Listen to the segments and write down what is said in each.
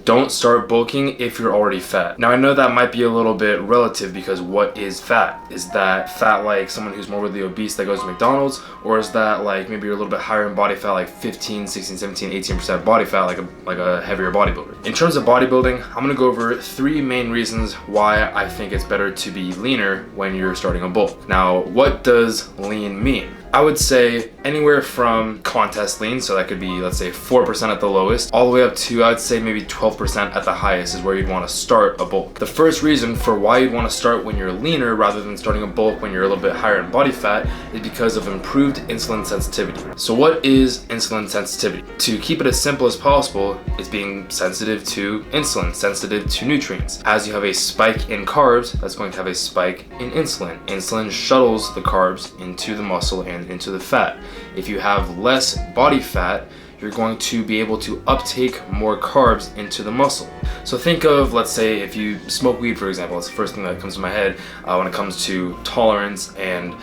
Don't start bulking if you're already fat. Now I know that might be a little bit relative, because what is fat? Is that fat like someone who's morbidly obese that goes to McDonald's? Or is that like maybe you're a little bit higher in body fat, like 15, 16, 17, 18% body fat, like a heavier bodybuilder? In terms of bodybuilding, I'm gonna go over 3 main reasons why I think it's better to be leaner when you're starting a bulk. Now, what does lean mean? I would say anywhere from contest lean, so that could be, let's say 4% at the lowest, all the way up to, I'd say maybe 12% at the highest is where you'd want to start a bulk. The first reason for why you'd want to start when you're leaner rather than starting a bulk when you're a little bit higher in body fat is because of improved insulin sensitivity. So what is insulin sensitivity? To keep it as simple as possible, it's being sensitive to insulin, sensitive to nutrients. As you have a spike in carbs, that's going to have a spike in insulin. Insulin shuttles the carbs into the muscle and into the fat. If you have less body fat, you're going to be able to uptake more carbs into the muscle. So think of, let's say, if you smoke weed, for example. That's the first thing that comes to my head when it comes to tolerance and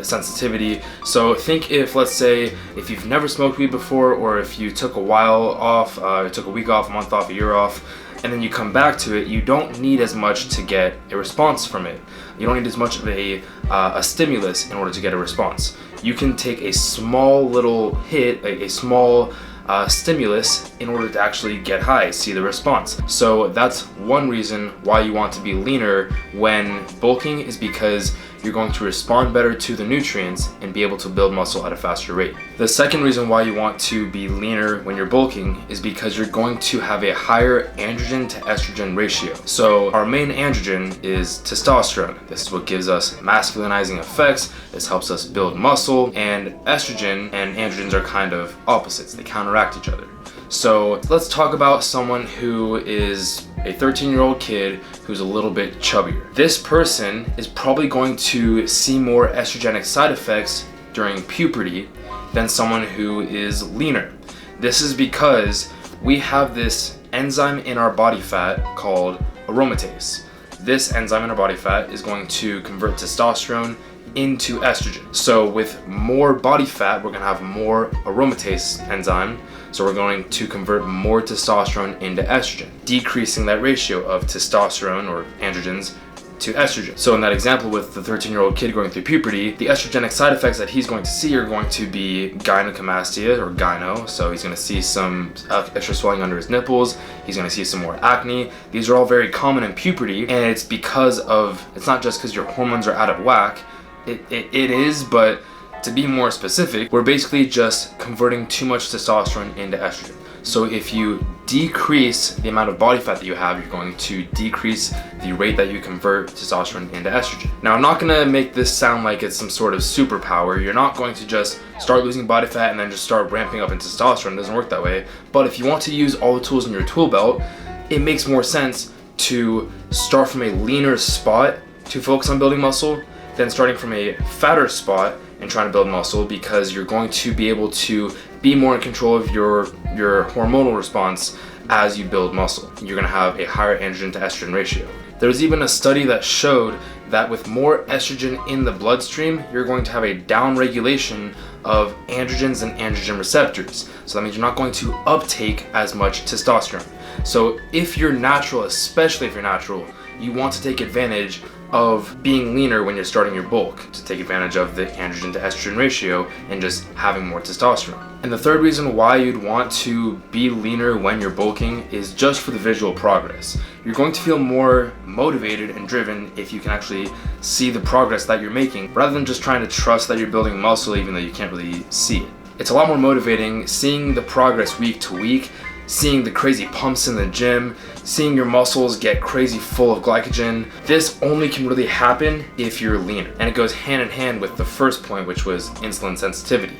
sensitivity. So think if, let's say, if you've never smoked weed before, or if you took a while off, took a week off, a month off, a year off, and then you come back to it, you don't need as much to get a response from it. You don't need as much of a stimulus in order to get a response. You can take a small little hit, a small stimulus in order to actually get high, see the response. So that's one reason why you want to be leaner when bulking, is because you're going to respond better to the nutrients and be able to build muscle at a faster rate. The second reason why you want to be leaner when you're bulking is because you're going to have a higher androgen to estrogen ratio. So our main androgen is testosterone. This is what gives us masculinizing effects. This helps us build muscle, and estrogen and androgens are kind of opposites. They counteract each other. So let's talk about someone who is a 13-year-old kid who's a little bit chubbier. This person is probably going to see more estrogenic side effects during puberty than someone who is leaner. This is because we have this enzyme in our body fat called aromatase. This enzyme in our body fat is going to convert testosterone into estrogen. So with more body fat, we're gonna have more aromatase enzyme, so we're going to convert more testosterone into estrogen, decreasing that ratio of testosterone or androgens to estrogen. So in that example with the 13-year-old kid going through puberty, the estrogenic side effects that he's going to see are going to be gynecomastia, or gyno. So he's going to see some extra swelling under his nipples. He's going to see some more acne. These are all very common in puberty, and it's because of, it's not just because your hormones are out of whack. It is, but to be more specific, we're basically just converting too much testosterone into estrogen. So if you decrease the amount of body fat that you have, you're going to decrease the rate that you convert testosterone into estrogen. Now, I'm not gonna make this sound like it's some sort of superpower. You're not going to just start losing body fat and then just start ramping up in testosterone. It doesn't work that way. But if you want to use all the tools in your tool belt, it makes more sense to start from a leaner spot to focus on building muscle than starting from a fatter spot and trying to build muscle, because you're going to be able to be more in control of your hormonal response as you build muscle. You're going to have a higher androgen to estrogen ratio. There's even a study that showed that with more estrogen in the bloodstream, you're going to have a downregulation of androgens and androgen receptors. So that means you're not going to uptake as much testosterone. So if you're natural, especially if you're natural, you want to take advantage of being leaner when you're starting your bulk, to take advantage of the androgen to estrogen ratio and just having more testosterone. And the third reason why you'd want to be leaner when you're bulking is just for the visual progress. You're going to feel more motivated and driven if you can actually see the progress that you're making, rather than just trying to trust that you're building muscle even though you can't really see it. It's a lot more motivating seeing the progress week to week, seeing the crazy pumps in the gym, seeing your muscles get crazy full of glycogen. This only can really happen if you're leaner. And it goes hand in hand with the first point, which was insulin sensitivity.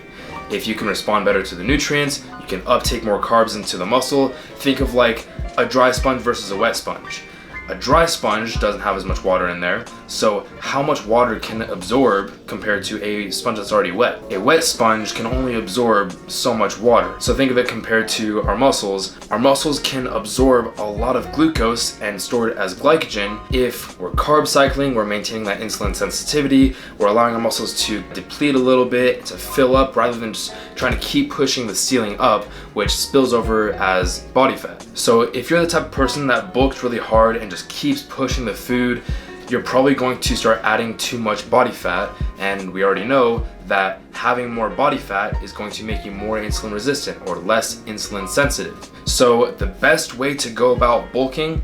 If you can respond better to the nutrients, you can uptake more carbs into the muscle. Think of like a dry sponge versus a wet sponge. A dry sponge doesn't have as much water in there, so how much water can it absorb compared to a sponge that's already wet. A wet sponge can only absorb so much water. So think of it compared to our muscles. Our muscles can absorb a lot of glucose and store it as glycogen. If we're carb cycling, we're maintaining that insulin sensitivity, we're allowing our muscles to deplete a little bit, to fill up rather than just trying to keep pushing the ceiling up, which spills over as body fat. So if you're the type of person that bulks really hard and just keeps pushing the food, you're probably going to start adding too much body fat, and we already know that having more body fat is going to make you more insulin resistant or less insulin sensitive. So the best way to go about bulking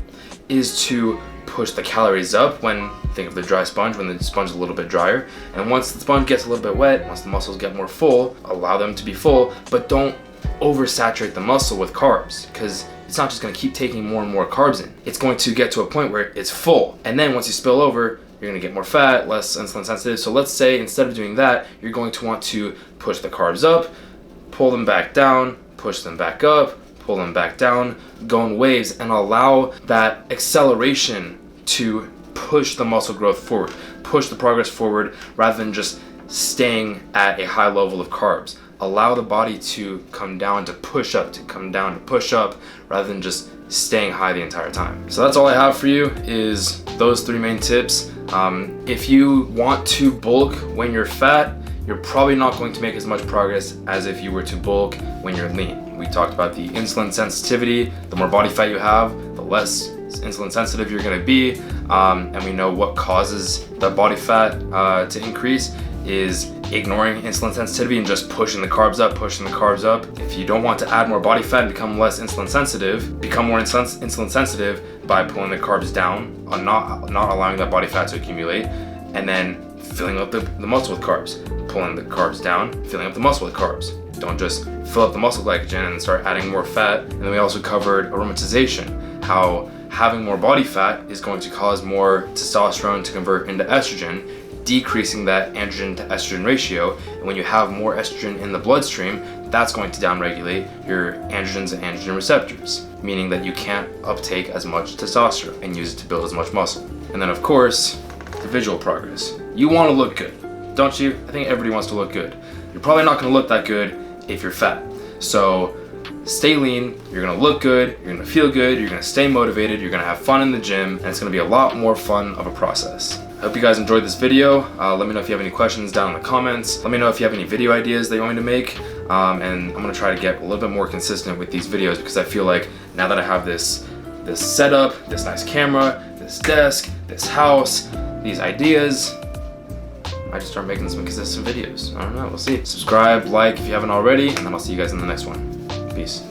is to push the calories up when, think of the dry sponge, when the sponge is a little bit drier, and once the sponge gets a little bit wet, once the muscles get more full, allow them to be full, but don't oversaturate the muscle with carbs, because it's not just going to keep taking more and more carbs in. It's going to get to a point where it's full, and then once you spill over, you're going to get more fat, less insulin sensitive. So let's say instead of doing that, you're going to want to push the carbs up, pull them back down, push them back up, pull them back down, go in waves, and allow that acceleration to push the muscle growth forward, push the progress forward, rather than just staying at a high level of carbs. Allow the body to come down, to push up, to come down, to push up, rather than just staying high the entire time. So that's all I have for you, is those 3 main tips. If you want to bulk when you're fat, you're probably not going to make as much progress as if you were to bulk when you're lean. We talked about the insulin sensitivity. The more body fat you have, the less insulin sensitive you're going to be, and we know what causes that body fat to increase is ignoring insulin sensitivity and just pushing the carbs up, pushing the carbs up. If you don't want to add more body fat and become less insulin sensitive, become more insulin sensitive by pulling the carbs down, not allowing that body fat to accumulate, and then filling up the muscle with carbs. Pulling the carbs down, filling up the muscle with carbs. Don't just fill up the muscle glycogen and start adding more fat. And then we also covered aromatization, how having more body fat is going to cause more testosterone to convert into estrogen, decreasing that androgen to estrogen ratio. And when you have more estrogen in the bloodstream, that's going to downregulate your androgens and androgen receptors, meaning that you can't uptake as much testosterone and use it to build as much muscle. And then of course, the visual progress. You want to look good, don't you? I think everybody wants to look good. You're probably not going to look that good if you're fat. So stay lean, you're going to look good, you're going to feel good, you're going to stay motivated, you're going to have fun in the gym, and it's going to be a lot more fun of a process. I hope you guys enjoyed this video. Let me know if you have any questions down in the comments. Let me know if you have any video ideas that you want me to make. And I'm going to try to get a little bit more consistent with these videos, because I feel like now that I have this setup, this nice camera, this desk, this house, these ideas, I just start making some consistent videos. I don't know, we'll see. Subscribe, like if you haven't already, and then I'll see you guys in the next one. Peace.